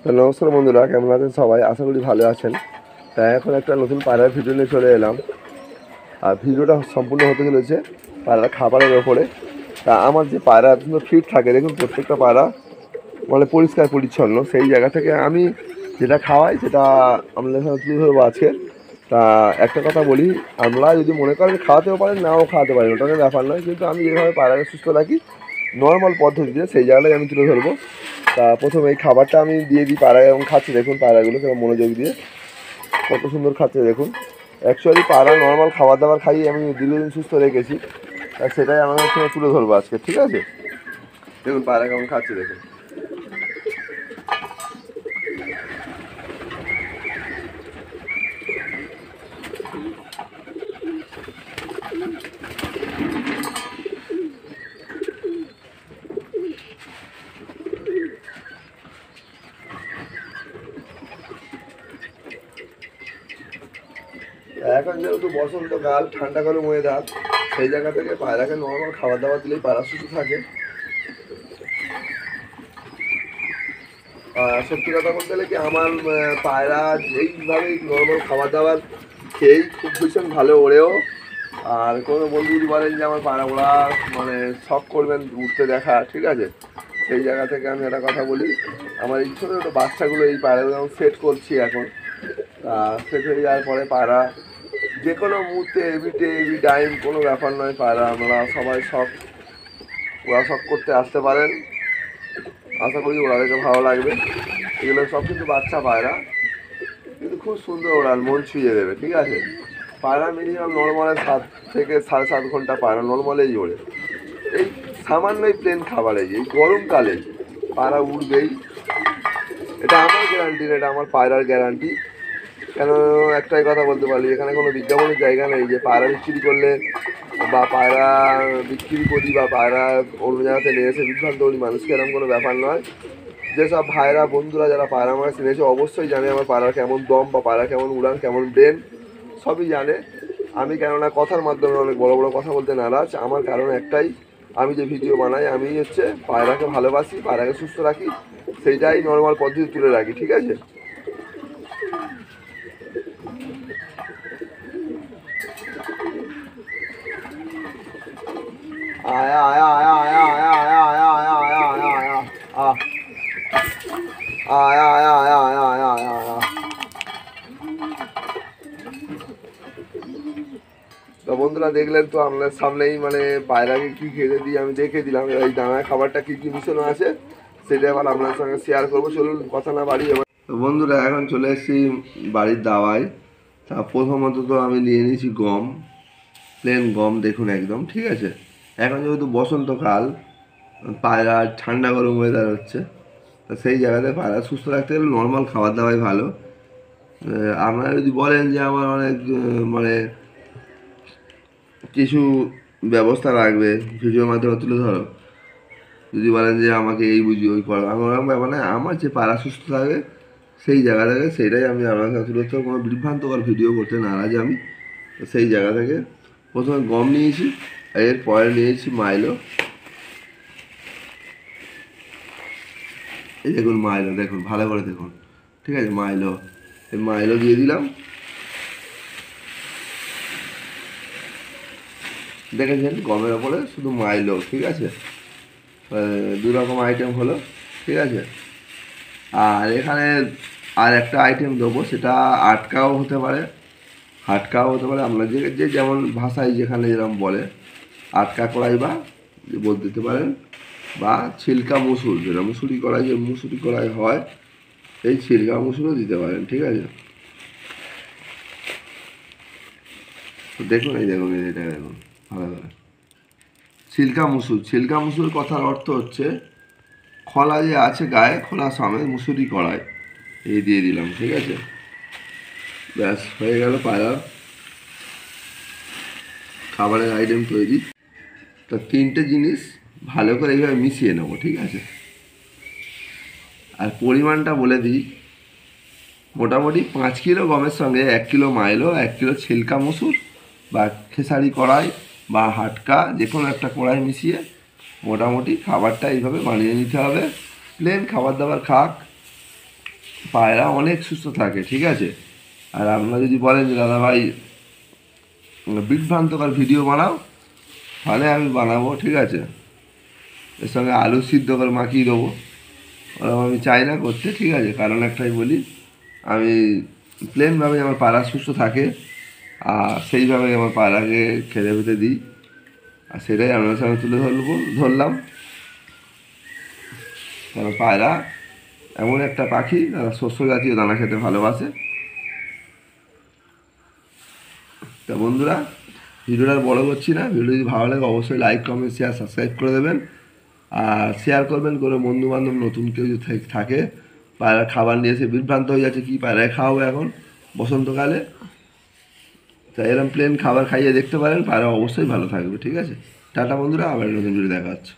তো নমস্কার বন্ধুরা, কেমন আছেন সবাই? আশা করি ভালো আছেন। তাই এখন একটা নতুন পায়রার ভিডিও নিয়ে চলে এলাম। আর ভিডিওটা সম্পূর্ণ হতে চলেছে পায়রার খাবারের ওপরে। তা আমার যে পায়রা ফিট থাকে, দেখুন প্রত্যেকটা পায়রা মানে পরিষ্কার পরিচ্ছন্ন। সেই জায়গা থেকে আমি যেটা খাওয়াই সেটা আপনাদের সাথে তুলে ধরবো আজকে। তা একটা কথা বলি, আমরা যদি মনে করেন খাওয়াতেও পারেন, নাও খাওয়াতে পারেন, ওটা কোনো ব্যাপার নয়। কিন্তু আমি যেভাবে পায়রাকে সুস্থ রাখি নর্মাল পদ্ধতিতে, সেই জায়গাটাই আমি তুলে ধরবো। তা প্রথমে এই খাবারটা আমি দিয়ে দিই পায়রা, এবং খাচ্ছে দেখুন পায়রাগুলো কেমন মনোযোগ দিয়ে কত সুন্দর খাচ্ছে দেখুন। অ্যাকচুয়ালি পায়রা নর্মাল খাবার দাবার খাইয়ে আমি দীর্ঘদিন সুস্থ রেখেছি, আর সেটাই আমাদের সঙ্গে তুলে ধরবো আজকে, ঠিক আছে? দেখুন পায়রা কেমন খাচ্ছে দেখুন। এখন যেহেতু বসন্তকাল, ঠান্ডা গরম ওয়েদার, সেই জায়গা থেকে পায়রাকে নর্মাল খাবার দাবার দিলেই পায়রা সুস্থ থাকে। সত্যি কথা বলতে গেলে কি, আমার পায়রা এইভাবেই নর্মাল খাবার দাবার খেয়েই খুব ভীষণ ভালো ওড়েও। আর কোনো বন্ধু যদি বলেন যে আমার পায়রা ওরা মানে শখ করবেন উঠতে দেখা, ঠিক আছে, সেই জায়গা থেকে আমি একটা কথা বলি। আমার এই ছোটো ছোটো বাচ্চাগুলো এই পায়রাগুলো আমি সেট করছি এখন। সেট হয়ে যাওয়ার পরে পায়রা যে কোনো মুহূর্তে এভরি টাইম কোনো ব্যাপার নয়, পায়রা আমরা সবাই শখ, ওরা শখ করতে আসতে পারেন। আশা করি ওরাদেরকে ভালো লাগবে। এগুলো সব কিন্তু বাচ্চা পায়রা, কিন্তু খুব সুন্দর ওড়ান, মন ছুঁয়ে দেবে, ঠিক আছে? পায়রা মিনিমাম নর্মালে 7 থেকে 7.5 ঘন্টা পায়রা নর্মালেই ওড়ে। এই সামান্যই প্লেন খাবারে এই গরমকালে পায়রা উঠবেই, এটা আমার গ্যারান্টি না, এটা আমার পায়রার গ্যারান্টি। কেন একটাই কথা বলতে পারি, এখানে কোনো বিজ্ঞাপনের জায়গা নেই যে পায়রা বিক্রি করলে বা পায়রা বিক্রি করি বা পায়রা অন্য জায়গাতে নিয়ে এসে বিভ্রান্ত করি মানুষকে, এরকম কোনো ব্যাপার নয়। যেসব ভাইরা বন্ধুরা যারা পায়রা আমার চিনেছে অবশ্যই জানে আমার পায়রা কেমন দম বা পায়রা কেমন উড়ান, কেমন ব্রেন, সবই জানে। আমি কেননা কথার মাধ্যমে অনেক বড় বড় কথা বলতে নারাজ। আমার কারণ একটাই, আমি যে ভিডিও বানাই আমি হচ্ছে পায়রাকে ভালোবাসি, পায়রাকে সুস্থ রাখি, সেইটাই নর্মাল পদ্ধতি তুলে রাখি, ঠিক আছে? আয়া আয়া আয়া আয়া আয়া আয়া আয়া আয়া আয়া আয়া আয়া আয়া আয়া আয়া আয়া আয়া আয়া আয়া। তো বন্ধুরা দেখলেন তো আপনার সামনেই, মানে পায়রাকে কী খেতে দিই আমি দেখে দিলাম। এই দানায় খাবারটা কী কী মিশানো আছে সেটা আবার আপনার সঙ্গে শেয়ার করবো। চলুন কথা না বাড়ি এবার। তো বন্ধুরা এখন চলে এসেছি বাড়ির দাওয়ায়। তা প্রথমত তো আমি নিয়ে নিয়েছি গম, প্লেন গম দেখুন একদম, ঠিক আছে? এখন যেহেতু বসন্তকাল, পায়রা ঠান্ডা গরম ওয়েদার হচ্ছে, তা সেই জায়গাতে পায়রা সুস্থ রাখতে গেলে নর্মাল খাবার দাওয়াই ভালো। আপনারা যদি বলেন যে আমার অনেক মানে কিছু ব্যবস্থা লাগবে ভিডিওর মাধ্যমে তুলে ধরো, যদি বলেন যে আমাকে এই বুঝি ওই করো, আমার ওরকম ব্যাপার না। আমার যে পায়রা সুস্থ থাকে সেই জায়গা থেকে সেইটাই আমি আপনার কাছে তুলে ধরতে, কোনো বিভ্রান্তকর ভিডিও করতে নারাজ আমি। সেই জায়গা থেকে প্রথমে গম নিয়েছি, এরপরে নিয়েছি মাইলো। এই দেখুন মাইলো, দেখুন ভালো করে দেখুন, ঠিক আছে? মাইলো, এই মাইলো দিয়ে দিলাম। দেখেছেন গমের ওপরে শুধু মাইলো, ঠিক আছে? দু রকম আইটেম হলো, ঠিক আছে? আর এখানে আর একটা আইটেম দেবো, সেটা আটকাও হতে পারে, হাটকাও হতে পারে, আপনার যে যেমন ভাষায় যেখানে যেরকম বলে, আটকা কড়াই বা বলতে দিতে পারেন, বা ছিলকা মুসুর, যেটা মুসুরি কড়াই, যে মুসুরি কড়াই হয় এই ছিলকা মুসুরও দিতে পারেন, ঠিক আছে? তো দেখুন এই দেখুন, এটা দেখুন ভালো করে, ছিলকা মুসুর। ছিলকা মুসুর কথার অর্থ হচ্ছে খোলা যে আছে গায়ে, খোলা সমেত মুসুরি কড়াই, এই দিয়ে দিলাম, ঠিক আছে? ব্যাস হয়ে গেল পায়রার খাবারের আইটেম তৈরি। তো তিনটে জিনিস ভালো করে এইভাবে মিশিয়ে নেবো, ঠিক আছে? আর পরিমাণটা বলে দিই, মোটামুটি 5 কিলো গমের সঙ্গে 1 কিলো মাইলো, 1 কিলো ছিলকা মুসুর বা খেসারি কড়াই বা হাটকা, যে কোনো একটা কড়াই মিশিয়ে মোটামুটি খাবারটা এইভাবে বানিয়ে নিতে হবে। প্লেন খাবার দাবার খাক, পায়রা অনেক সুস্থ থাকে, ঠিক আছে। আর আপনারা যদি বলেন যে দাদা ভাই বিভ্রান্তকর ভিডিও বানাও, তাহলে আমি বানাবো, ঠিক আছে। এর সঙ্গে আলু সিদ্ধ করে মাখিয়ে দেবো, ওরকম আমি চাই না করতে, ঠিক আছে। কারণ একটাই বলি, আমি প্লেনভাবে আমার পায়রা সুস্থ থাকে, আর সেইভাবেই আমার পায়রাকে খেতে ফেতে দিই, আর সেটাই আপনার সঙ্গে তুলে ধরলাম। কারণ পায়রা এমন একটা পাখি, তারা শস্য জাতীয় দানা খেতে ভালোবাসে। তা বন্ধুরা, ভিডিওটা আর বড় করছি না। ভিডিও যদি ভালো লাগে অবশ্যই লাইক, কমেন্ট, শেয়ার, সাবস্ক্রাইব করে দেবেন। আর শেয়ার করবেন কোনো বন্ধুবান্ধব নতুন কেউ যদি থাকে, পায়রা খাবার নিয়ে এসে বিভ্রান্ত হয়ে যাচ্ছে, কী পায়রায় খাওয়াবো এখন বসন্তকালে, তাই এরকম প্লেন খাবার খাইয়ে দেখতে পারেন, পায়রা অবশ্যই ভালো থাকবে, ঠিক আছে। টাটা বন্ধুরা, আবার নতুন ভিডিও দেখা হচ্ছে।